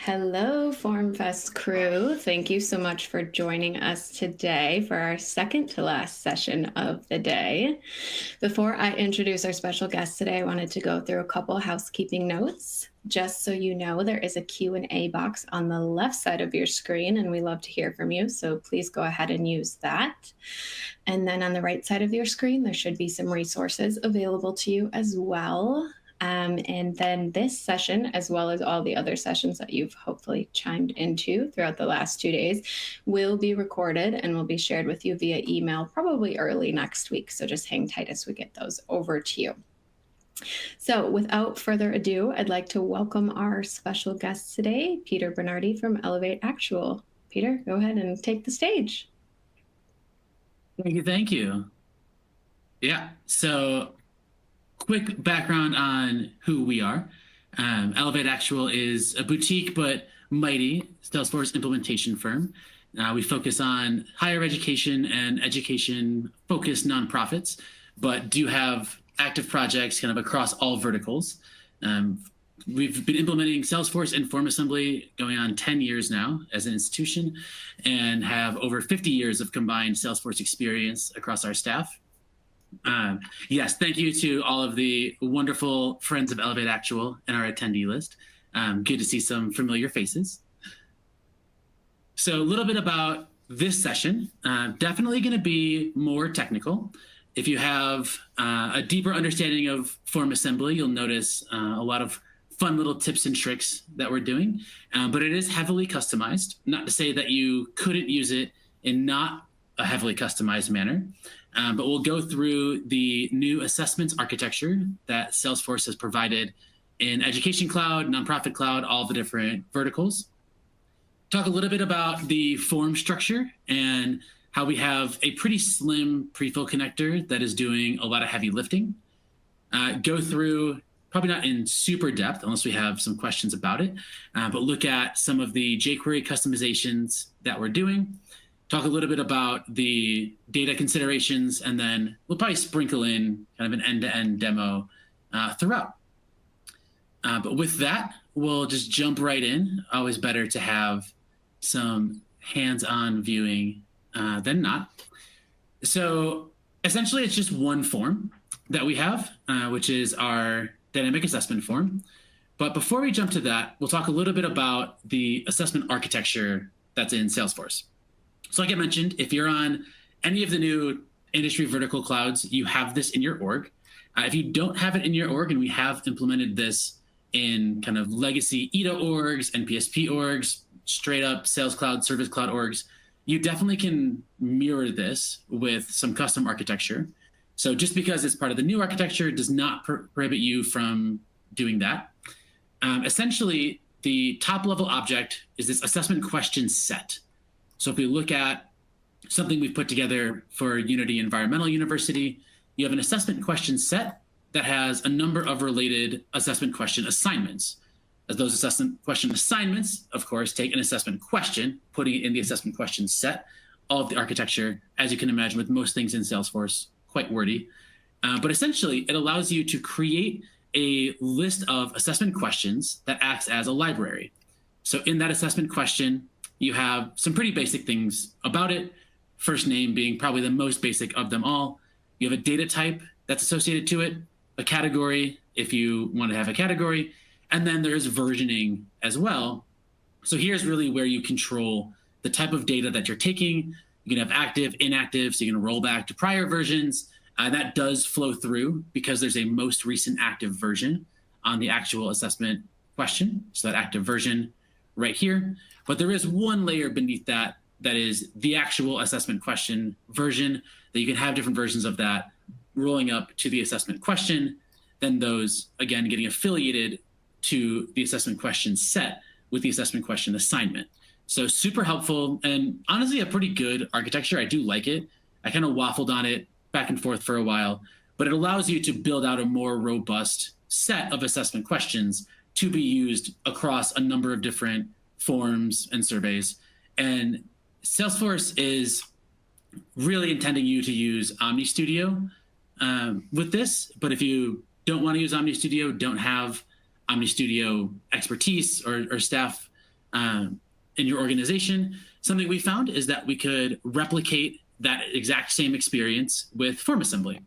Hello, FormFest crew. Thank you so much for joining us today for our second to last session of the day. Before I introduce our special guest today, I wanted to go through a couple housekeeping notes. Just so you know, there is a Q&A box on the left side of your screen, and we love to hear from you, so please go ahead and use that. And then on the right side of your screen, there should be some resources available to you as well. And then this session, as well as all the other sessions that you've hopefully chimed into throughout the last 2 days, will be recorded and will be shared with you via email probably early next week. So just hang tight as we get those over to you. So without further ado, I'd like to welcome our special guest today, Peter Bernardi from Elevate Actual. Peter, go ahead and take the stage. Thank you. Thank you. Yeah. So quick background on who we are. Elevate Actual is a boutique but mighty Salesforce implementation firm. We focus on higher education and education-focused nonprofits, but do have active projects kind of across all verticals. We've been implementing Salesforce and FormAssembly going on 10 years now as an institution and have over 50 years of combined Salesforce experience across our staff. Yes, thank you to all of the wonderful friends of Elevate Actual and our attendee list. Good to see some familiar faces. So a little bit about this session, definitely going to be more technical. If you have a deeper understanding of FormAssembly, you'll notice a lot of fun little tips and tricks that we're doing, but it is heavily customized. Not to say that you couldn't use it in not a heavily customized manner. But we'll go through the new assessments architecture that Salesforce has provided in Education Cloud, Nonprofit Cloud, all the different verticals. Talk a little bit about the form structure and how we have a pretty slim prefill connector that is doing a lot of heavy lifting. Go through, probably not in super depth unless we have some questions about it, but look at some of the jQuery customizations that we're doing. Talk a little bit about the data considerations, and then we'll probably sprinkle in kind of an end-to-end demo throughout. But with that, we'll just jump right in. Always better to have some hands-on viewing than not. So essentially, it's just one form that we have, which is our dynamic assessment form. But before we jump to that, we'll talk a little bit about the assessment architecture that's in Salesforce. So like I mentioned, if you're on any of the new industry vertical clouds, you have this in your org. If you don't have it in your org, and we have implemented this in kind of legacy EDA orgs and PSP orgs, straight up Sales Cloud, Service Cloud orgs, you definitely can mirror this with some custom architecture. So just because it's part of the new architecture does not prohibit you from doing that. Essentially, the top level object is this assessment question set. So if we look at something we've put together for Unity Environmental University, you have an assessment question set that has a number of related assessment question assignments. As those assessment question assignments, of course, take an assessment question, putting it in the assessment question set. All of the architecture, as you can imagine with most things in Salesforce, quite wordy. But essentially, it allows you to create a list of assessment questions that acts as a library. So in that assessment question, you have some pretty basic things about it. First name being probably the most basic of them all. You have a data type that's associated to it, a category if you want to have a category, and then there's versioning as well. So here's really where you control the type of data that you're taking. You can have active, inactive, so you can roll back to prior versions. That does flow through because there's a most recent active version on the actual assessment question. So that active version right here. But there is one layer beneath that that is the actual assessment question version, that you can have different versions of that rolling up to the assessment question, then those, again, getting affiliated to the assessment question set with the assessment question assignment. So super helpful and honestly a pretty good architecture. I do like it. I kind of waffled on it back and forth for a while, but it allows you to build out a more robust set of assessment questions to be used across a number of different forms and surveys. And Salesforce is really intending you to use Omni Studio with this. But if you don't want to use Omni Studio, don't have Omni Studio expertise or staff in your organization. Something we found is that we could replicate that exact same experience with form assembly.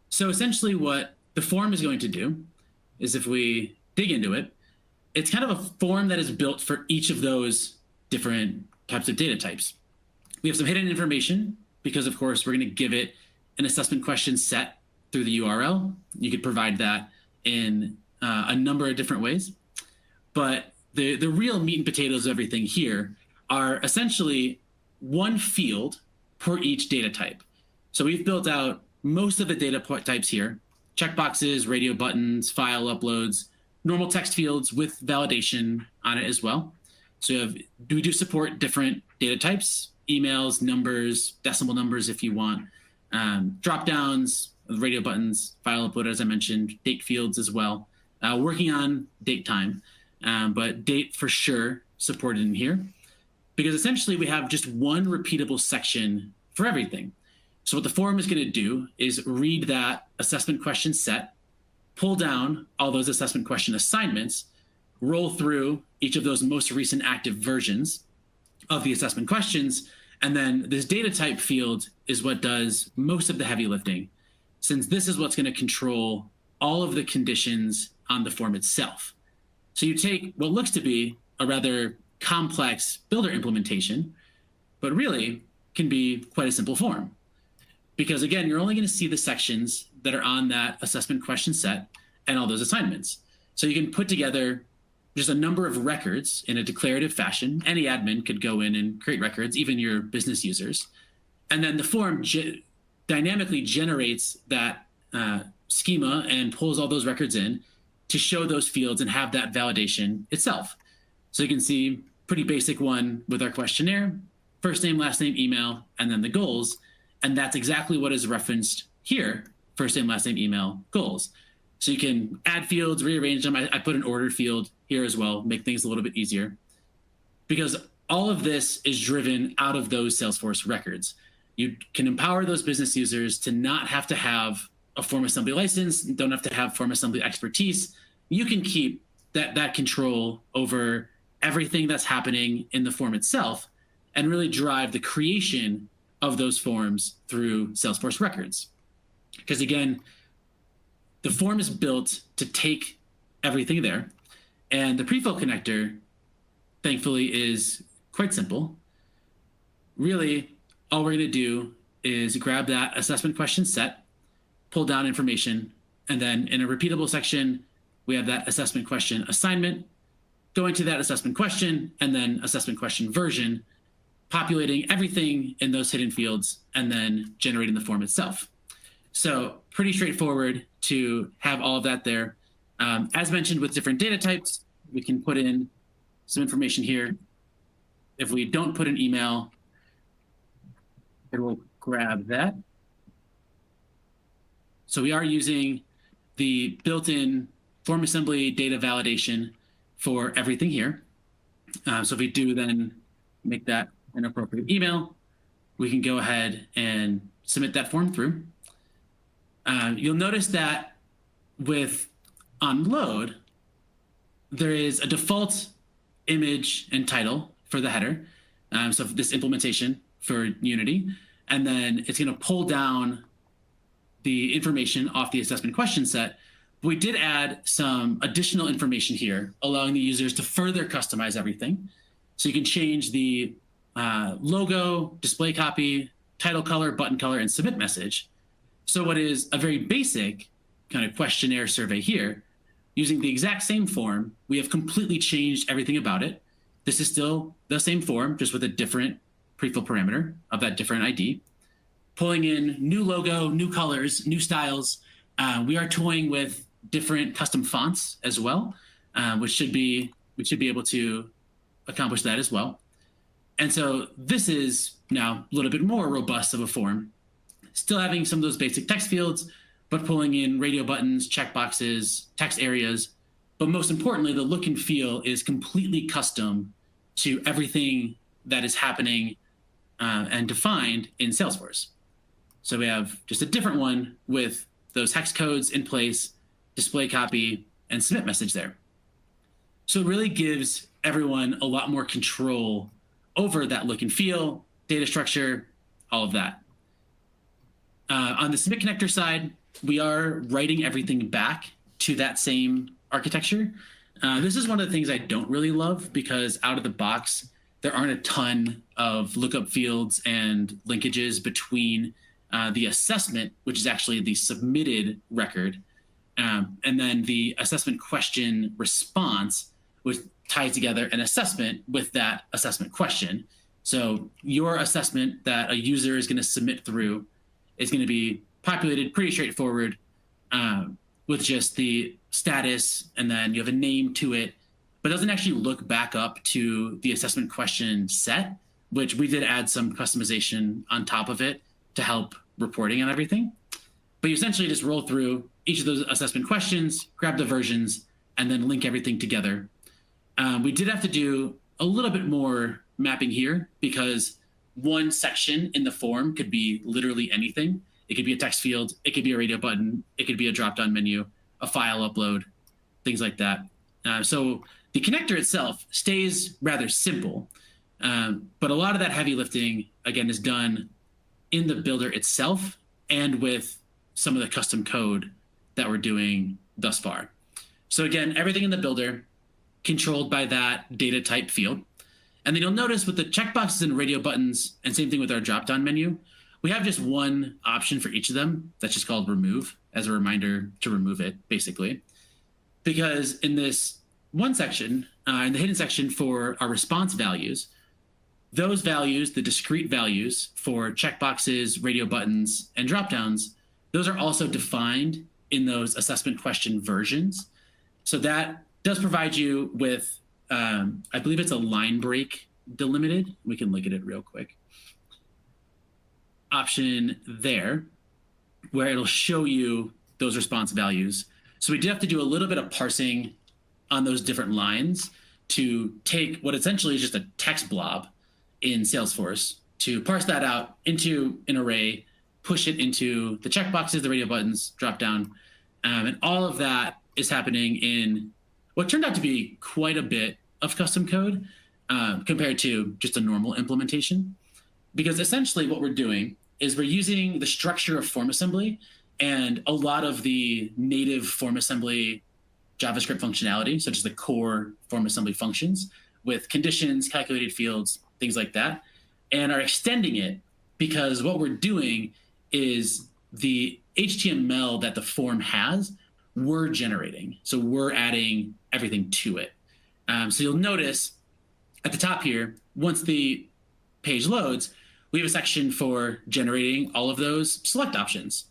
So essentially what the form is going to do is, if we dig into it, it's kind of a form that is built for each of those different types of data types. We have some hidden information because, of course, we're going to give it an assessment question set through the URL. You could provide that in a number of different ways. But the real meat and potatoes of everything here are essentially one field per each data type. So we've built out most of the data types here: checkboxes, radio buttons, file uploads, normal text fields with validation on it as well. So we do support different data types: emails, numbers, decimal numbers if you want, drop downs, radio buttons, file upload, as I mentioned, date fields as well. Working on date time, but date for sure supported in here, because essentially we have just one repeatable section for everything. So what the form is going to do is read that assessment question set, pull down all those assessment question assignments, roll through each of those most recent active versions of the assessment questions, and then this data type field is what does most of the heavy lifting, since this is what's going to control all of the conditions on the form itself. So you take what looks to be a rather complex builder implementation, but really can be quite a simple form. Because again, you're only going to see the sections that are on that assessment question set and all those assignments. So you can put together just a number of records in a declarative fashion. Any admin could go in and create records, even your business users. And then the form dynamically generates that schema and pulls all those records in to show those fields and have that validation itself. So you can see pretty basic one with our questionnaire: first name, last name, email, and then the goals. And that's exactly what is referenced here: first name, last name, email, goals. So you can add fields, rearrange them. I put an order field here as well, make things a little bit easier, because all of this is driven out of those Salesforce records. You can empower those business users to not have to have a form assembly license, don't have to have form assembly expertise. You can keep that control over everything that's happening in the form itself and really drive the creation of those forms through Salesforce records. Because again, the form is built to take everything there, and the prefill connector, thankfully, is quite simple. Really, all we're going to do is grab that assessment question set, pull down information, and then in a repeatable section, we have that assessment question assignment, going to that assessment question, and then assessment question version, populating everything in those hidden fields, and then generating the form itself. So pretty straightforward to have all of that there. As mentioned, with different data types, we can put in some information here. If we don't put an email, it will grab that. So we are using the built-in form assembly data validation for everything here. So if we do then make that an appropriate email, we can go ahead and submit that form through. You'll notice that with onload, there is a default image and title for the header. So for this implementation for Unity, and then it's going to pull down the information off the assessment question set. We did add some additional information here, allowing the users to further customize everything. So you can change the logo, display copy, title color, button color, and submit message. So what is a very basic kind of questionnaire survey here, using the exact same form, we have completely changed everything about it. This is still the same form, just with a different prefill parameter of that different ID. Pulling in new logo, new colors, new styles. We are toying with different custom fonts as well, which should be able to accomplish that as well. And so this is now a little bit more robust of a form, still having some of those basic text fields, but pulling in radio buttons, checkboxes, text areas. But most importantly, the look and feel is completely custom to everything that is happening and defined in Salesforce. So we have just a different one with those hex codes in place, display copy, and submit message there. So it really gives everyone a lot more control over that look and feel, data structure, all of that. On the submit connector side, we are writing everything back to that same architecture. This is one of the things I don't really love, because out of the box, there aren't a ton of lookup fields and linkages between the assessment, which is actually the submitted record, and then the assessment question response, which ties together an assessment with that assessment question. So your assessment that a user is going to submit through is going to be populated pretty straightforward, with just the status, and then you have a name to it, but doesn't actually look back up to the assessment question set, which we did add some customization on top of it to help reporting and everything. But you essentially just roll through each of those assessment questions, grab the versions, and then link everything together. We did have to do a little bit more mapping here, because one section in the form could be literally anything. It could be a text field, it could be a radio button, it could be a drop-down menu, a file upload, things like that. So the connector itself stays rather simple, but a lot of that heavy lifting, again, is done in the builder itself and with some of the custom code that we're doing thus far. So again, everything in the builder controlled by that data type field. And then you'll notice with the checkboxes and radio buttons, and same thing with our drop-down menu, we have just one option for each of them that's just called remove, as a reminder to remove it, basically. Because in this one section, in the hidden section for our response values, those values, the discrete values for checkboxes, radio buttons, and drop-downs, those are also defined in those assessment question versions. So that does provide you with, I believe it's a line break delimited. We can look at it real quick. Option there, where it'll show you those response values. So we did have to do a little bit of parsing on those different lines to take what essentially is just a text blob in Salesforce, to parse that out into an array, push it into the checkboxes, the radio buttons, drop down. And all of that is happening in what turned out to be quite a bit of custom code compared to just a normal implementation. Because essentially what we're doing is we're using the structure of form assembly and a lot of the native form assembly JavaScript functionality, such as the core form assembly functions with conditions, calculated fields, things like that, and are extending it, because what we're doing is the HTML that the form has, we're generating. So we're adding everything to it. So you'll notice at the top here, once the page loads, we have a section for generating all of those select options,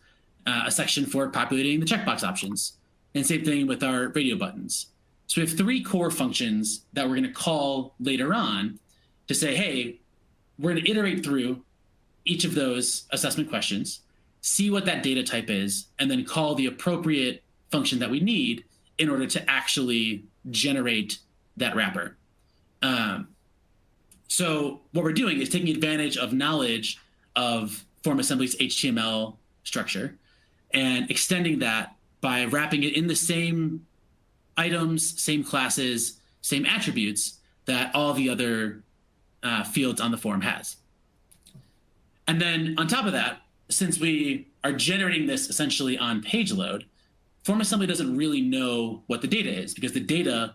a section for populating the checkbox options, and same thing with our radio buttons. So we have three core functions that we're going to call later on to say, hey, we're going to iterate through each of those assessment questions, see what that data type is, and then call the appropriate function that we need in order to actually generate that wrapper. So what we're doing is taking advantage of knowledge of Form Assembly's HTML structure and extending that by wrapping it in the same items, same classes, same attributes that all the other fields on the form has. And then on top of that, since we are generating this essentially on page load, Form Assembly doesn't really know what the data is, because the data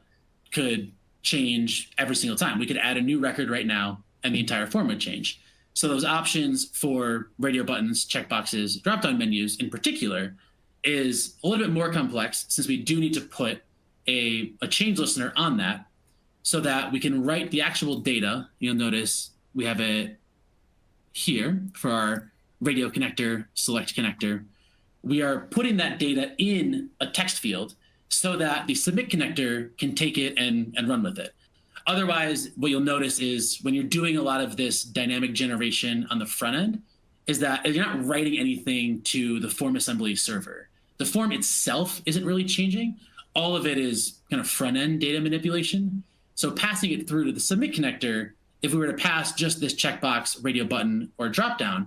could change every single time. We could add a new record right now and the entire form would change. So those options for radio buttons, checkboxes, drop-down menus in particular is a little bit more complex, since we do need to put a change listener on that so that we can write the actual data. You'll notice we have it here for our radio connector, select connector. We are putting that data in a text field so that the submit connector can take it and run with it. Otherwise, what you'll notice is when you're doing a lot of this dynamic generation on the front end, is that you're not writing anything to the form assembly server. The form itself isn't really changing. All of it is kind of front end data manipulation. So passing it through to the submit connector, if we were to pass just this checkbox, radio button, or dropdown,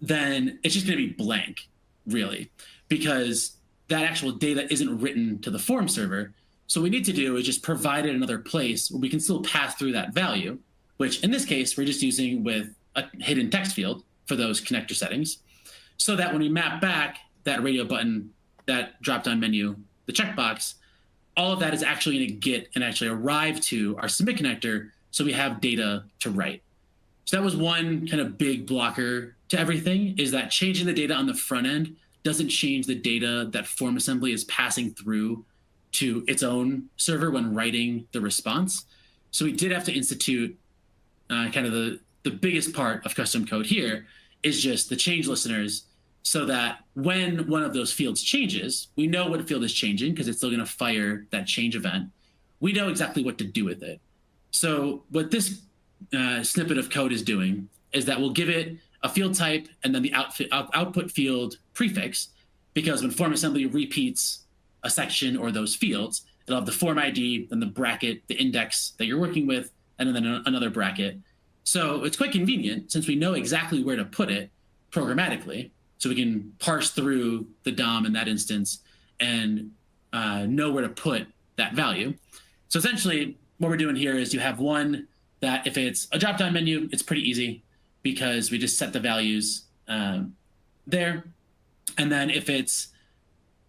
then it's just going to be blank, really, because that actual data isn't written to the form server. So what we need to do is just provide it another place where we can still pass through that value, which in this case, we're just using with a hidden text field for those connector settings, so that when we map back that radio button, that drop-down menu, the checkbox, all of that is actually going to get and actually arrive to our submit connector, so we have data to write. So that was one kind of big blocker to everything, is that changing the data on the front end doesn't change the data that form assembly is passing through to its own server when writing the response. So we did have to institute kind of the biggest part of custom code here is just the change listeners, so that when one of those fields changes, we know what field is changing because it's still going to fire that change event. We know exactly what to do with it. So what this snippet of code is doing is that we'll give it a field type and then the output field prefix, because when form assembly repeats a section or those fields, it'll have the form ID, then the bracket, the index that you're working with, and then another bracket. So it's quite convenient since we know exactly where to put it programmatically. So we can parse through the DOM in that instance and know where to put that value. So essentially what we're doing here is you have one that if it's a drop-down menu, it's pretty easy because we just set the values there. And then if it's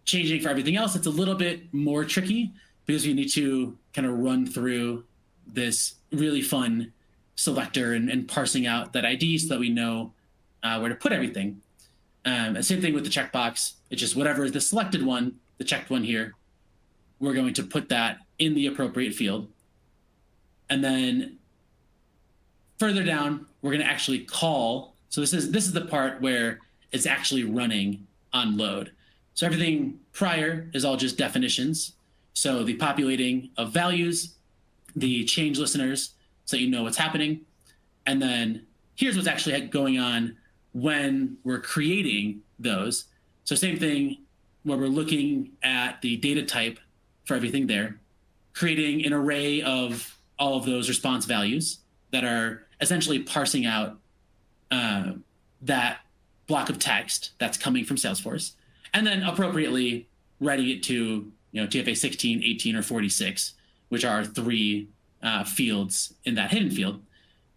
changing for everything else, it's a little bit more tricky because you need to kind of run through this really fun selector and parsing out that ID so that we know where to put everything. And same thing with the checkbox. It's just whatever is the selected one, the checked one here, we're going to put that in the appropriate field. And then further down, we're going to actually call. So this is the part where it's actually running on load. So everything prior is all just definitions. So the populating of values, the change listeners, so you know what's happening. And then here's what's actually going on when we're creating those. So same thing where we're looking at the data type for everything there, creating an array of all of those response values that are essentially parsing out that block of text that's coming from Salesforce, and then appropriately writing it to TFA 16, 18, or 46, which are three fields in that hidden field.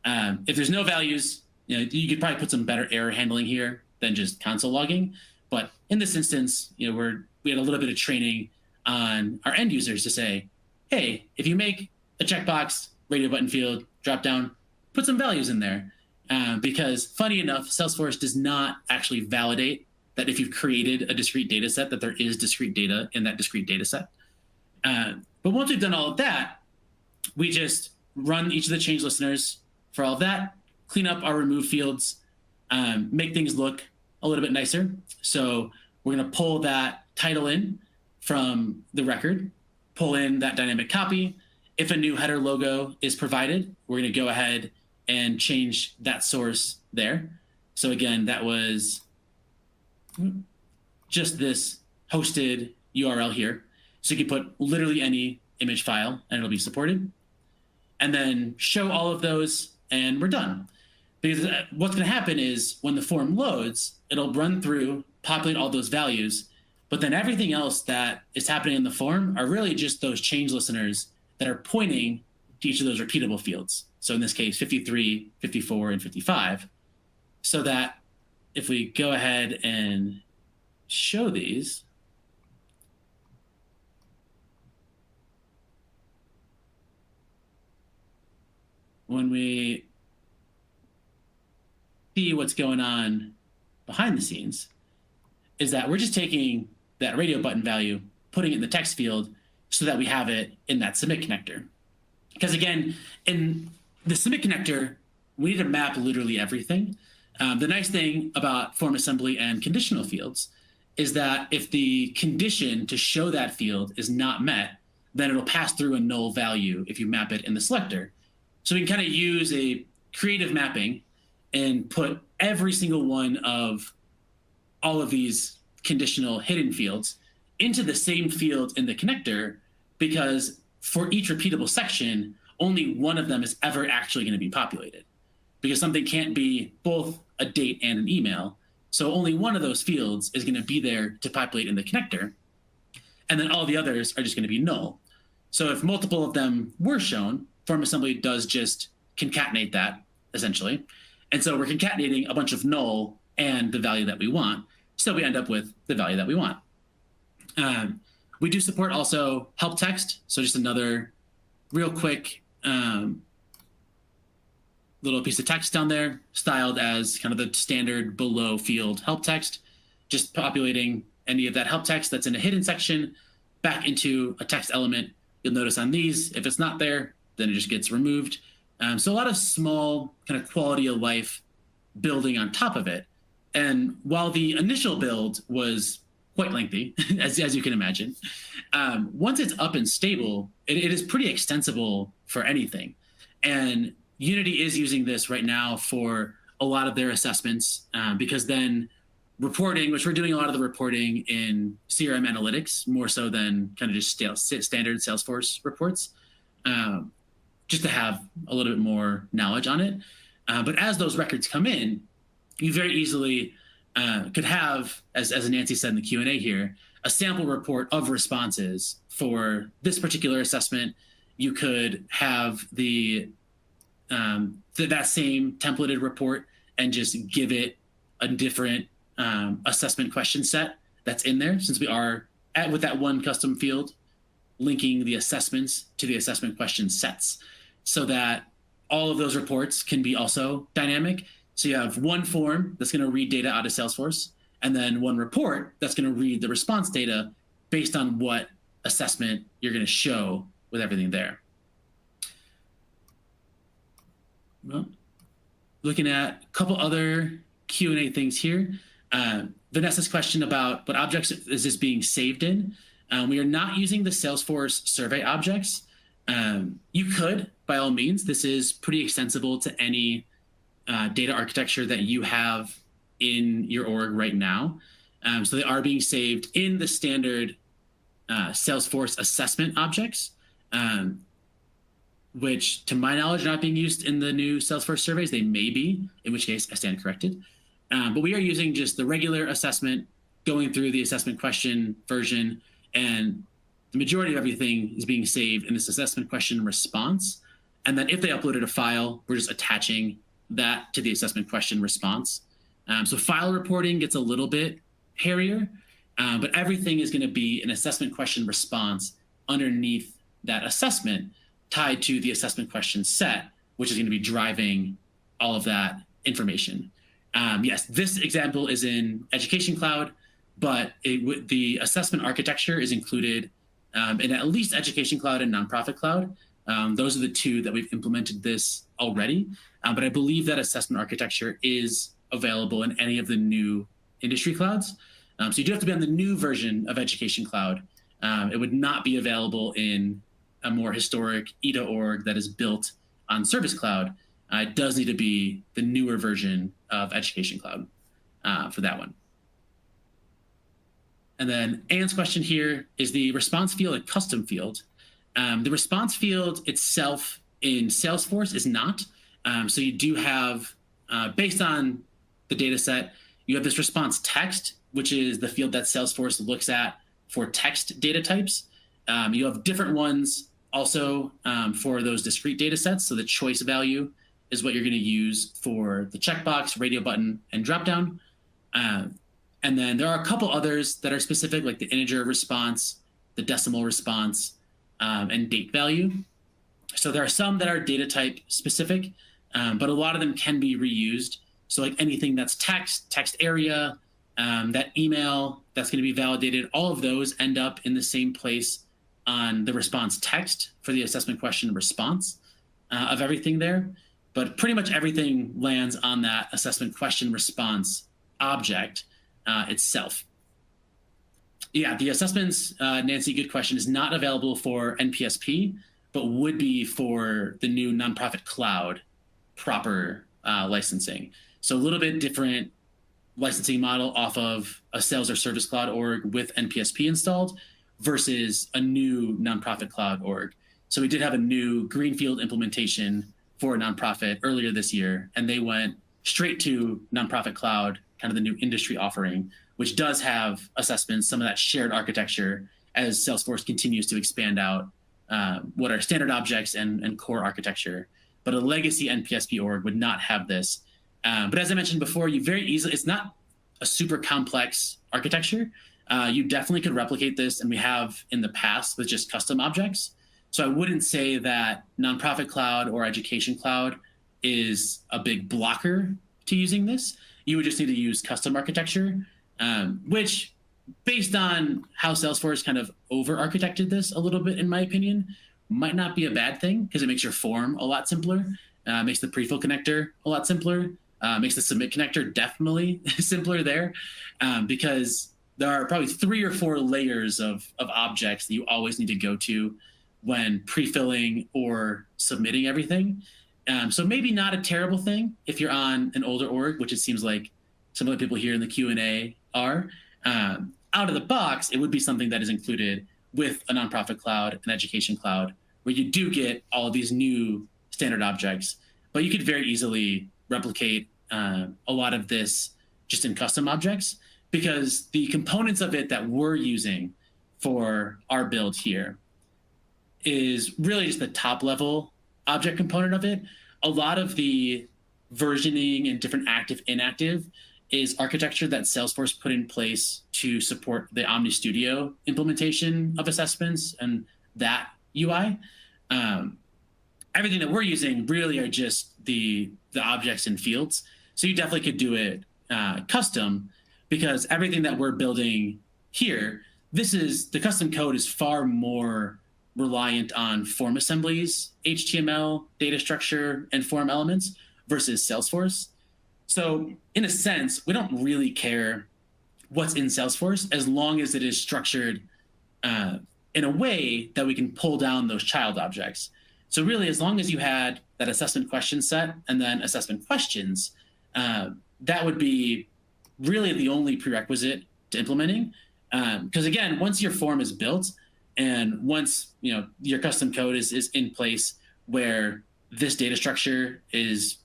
If there's no values, you could probably put some better error handling here than just console logging. But in this instance, we had a little bit of training on our end users to say, hey, if you make a checkbox, radio button field, drop down, put some values in there. Because funny enough, Salesforce does not actually validate that if you've created a discrete data set, that there is discrete data in that discrete data set. But once we've done all of that, we just run each of the change listeners for all of that, clean up our remove fields, make things look a little bit nicer. So we're going to pull that title in from the record, pull in that dynamic copy. If a new header logo is provided, we're going to go ahead and change that source there. So again, that was just this hosted URL here. So you can put literally any image file and it'll be supported. And then show all of those and we're done. Because what's going to happen is when the form loads, it'll run through, populate all those values, but then everything else that is happening in the form are really just those change listeners that are pointing to each of those repeatable fields. So in this case, 53, 54, and 55. So that if we go ahead and show these, when we see what's going on behind the scenes, is that we're just taking that radio button value, putting it in the text field so that we have it in that submit connector. Because again, in the submit connector, we need to map literally everything. The nice thing about form assembly and conditional fields is that if the condition to show that field is not met, then it'll pass through a null value if you map it in the selector. So we can kind of use a creative mapping and put every single one of all of these conditional hidden fields into the same field in the connector, because for each repeatable section, only one of them is ever actually going to be populated, because something can't be both a date and an email. So only one of those fields is going to be there to populate in the connector. And then all the others are just going to be null. So if multiple of them were shown, form assembly does just concatenate that, essentially. And so we're concatenating a bunch of null and the value that we want. So we end up with the value that we want. We do support also help text. So just another real quick little piece of text down there, styled as kind of the standard below field help text, just populating any of that help text that's in a hidden section back into a text element. You'll notice on these, if it's not there, then it just gets removed. So a lot of small kind of quality of life building on top of it. And while the initial build was quite lengthy, as you can imagine, once it's up and stable, it is pretty extensible for anything. And Unity is using this right now for a lot of their assessments, because then reporting, which we're doing a lot of the reporting in CRM analytics, more so than kind of just standard Salesforce reports, just to have a little bit more knowledge on it. But as those records come in, you very easily could have, as Nancy said in the Q&A here, a sample report of responses for this particular assessment. You could have that same templated report and just give it a different assessment question set that's in there, since we are with that one custom field linking the assessments to the assessment question sets, so that all of those reports can be also dynamic. So you have one form that's going to read data out of Salesforce, and then one report that's going to read the response data based on what assessment you're going to show with everything there. Well, looking at a couple other Q&A things here. Vanessa's question about what objects is this being saved in. We are not using the Salesforce survey objects. You could, by all means. This is pretty extensible to any data architecture that you have in your org right now. So they are being saved in the standard Salesforce assessment objects, which to my knowledge are not being used in the new Salesforce surveys. They may be, in which case I stand corrected. But we are using just the regular assessment, going through the assessment question version, and the majority of everything is being saved in this assessment question response. And then if they uploaded a file, we're just attaching that to the assessment question response. So file reporting gets a little bit hairier, but everything is going to be an assessment question response underneath that assessment, tied to the assessment question set, which is going to be driving all of that information. Yes, this example is in Education Cloud, but the assessment architecture is included in at least Education Cloud and Nonprofit Cloud. Those are the two that we've implemented this already. But I believe that assessment architecture is available in any of the new industry clouds. So you do have to be on the new version of Education Cloud. It would not be available in a more historic EDA org that is built on Service Cloud. It does need to be the newer version of Education Cloud for that one. And then Anne's question here, is the response field a custom field? The response field itself in Salesforce is not. So you do have, based on the data set, you have this response text, which is the field that Salesforce looks at for text data types. You have different ones also for those discrete data sets. So the choice value is what you're going to use for the checkbox, radio button, and dropdown. And then there are a couple others that are specific, like the integer response, the decimal response, and date value. So there are some that are data type specific, but a lot of them can be reused. So like anything that's text area, that email that's going to be validated, all of those end up in the same place on the response text for the assessment question response of everything there. But pretty much everything lands on that assessment question response object itself. Yeah, the assessments, Nancy, good question, is not available for NPSP, but would be for the new Nonprofit Cloud proper licensing. So a little bit different licensing model off of a Sales or Service Cloud org with NPSP installed versus a new Nonprofit Cloud org. So we did have a new greenfield implementation for a nonprofit earlier this year, and they went straight to Nonprofit Cloud, kind of the new industry offering, which does have assessments, some of that shared architecture as Salesforce continues to expand out what are standard objects and core architecture. But a legacy NPSP org would not have this. But as I mentioned before, you very easily, it's not a super complex architecture. You definitely could replicate this, and we have in the past with just custom objects. So I wouldn't say that nonprofit cloud or education cloud is a big blocker to using this. You would just need to use custom architecture, which, based on how Salesforce kind of over-architected this a little bit, in my opinion, might not be a bad thing because it makes your form a lot simpler, makes the pre-fill connector a lot simpler, makes the submit connector definitely simpler there, because there are probably 3 or 4 layers of objects that you always need to go to when pre-filling or submitting everything. So maybe not a terrible thing if you're on an older org, which it seems like some of the people here in the Q&A are. Out of the box, it would be something that is included with a nonprofit cloud, an education cloud, where you do get all of these new standard objects, but you could very easily replicate a lot of this just in custom objects, because the components of it that we're using for our build here is really just the top level object component of it. A lot of the versioning and different active, inactive is architecture that Salesforce put in place to support the Omni Studio implementation of assessments and that UI. Everything that we're using really are just the objects and fields. So you definitely could do it custom, because everything that we're building here, the custom code is far more reliant on form assemblies, HTML, data structure, and form elements versus Salesforce. So in a sense, we don't really care what's in Salesforce as long as it is structured in a way that we can pull down those child objects. So really, as long as you had that assessment question set and then assessment questions, that would be really the only prerequisite to implementing. Because again, once your form is built and once your custom code is in place where this data structure is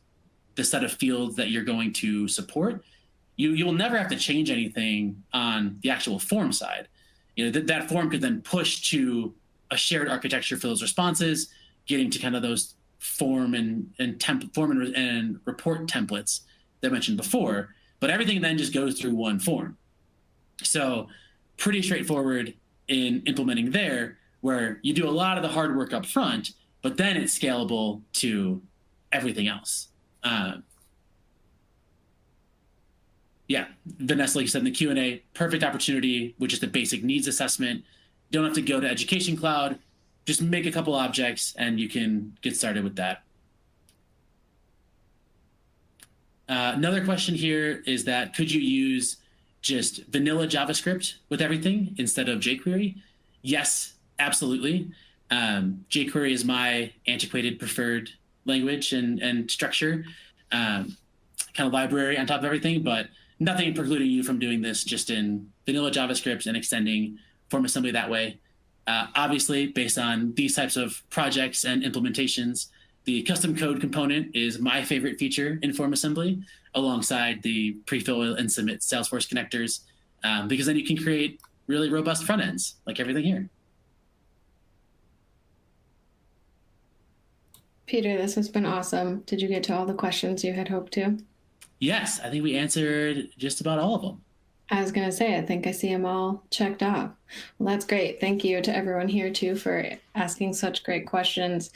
the set of fields that you're going to support, you will never have to change anything on the actual form side. That form could then push to a shared architecture for those responses, getting to kind of those form and report templates that I mentioned before. But everything then just goes through one form. So pretty straightforward in implementing there, where you do a lot of the hard work up front, but then it's scalable to everything else. Vanessa, like you said in the Q&A, perfect opportunity with just a basic needs assessment. You don't have to go to Education Cloud. Just make a couple objects and you can get started with that. Another question here is that could you use just vanilla JavaScript with everything instead of jQuery? Yes, absolutely. jQuery is my antiquated preferred language and structure, kind of library on top of everything, but nothing precluding you from doing this just in vanilla JavaScript and extending form assembly that way. Obviously, based on these types of projects and implementations, the custom code component is my favorite feature in form assembly, alongside the pre-fill and submit Salesforce connectors, because then you can create really robust front ends, like everything here. Peter, this has been awesome. Did you get to all the questions you had hoped to? Yes, I think we answered just about all of them. I was going to say, I think I see them all checked off. Well, that's great. Thank you to everyone here, too, for asking such great questions.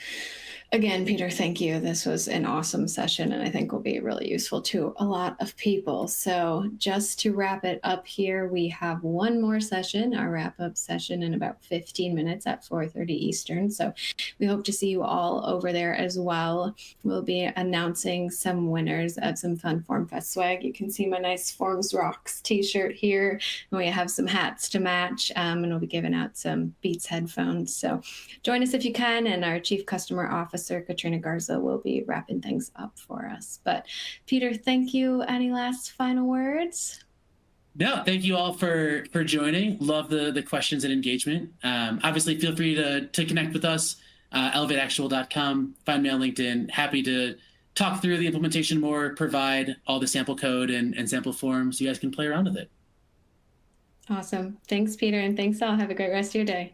Again, Peter, thank you. This was an awesome session, and I think will be really useful to a lot of people. So just to wrap it up here, we have one more session, our wrap-up session, in about 15 minutes at 4:30 Eastern. So we hope to see you all over there as well. We'll be announcing some winners of some fun FormFest swag. You can see my nice Forms Rocks t-shirt here, and we have some hats to match, and we'll be giving out some Beats headphones. So join us if you can, and our Chief Customer Officer, Katrina Garza, will be wrapping things up for us. But Peter, thank you. Any last final words? No, thank you all for joining. Love the questions and engagement. Obviously, feel free to connect with us, elevateactual.com, find me on LinkedIn. Happy to talk through the implementation more, provide all the sample code and sample forms so you guys can play around with it. Awesome. Thanks, Peter, and thanks all. Have a great rest of your day.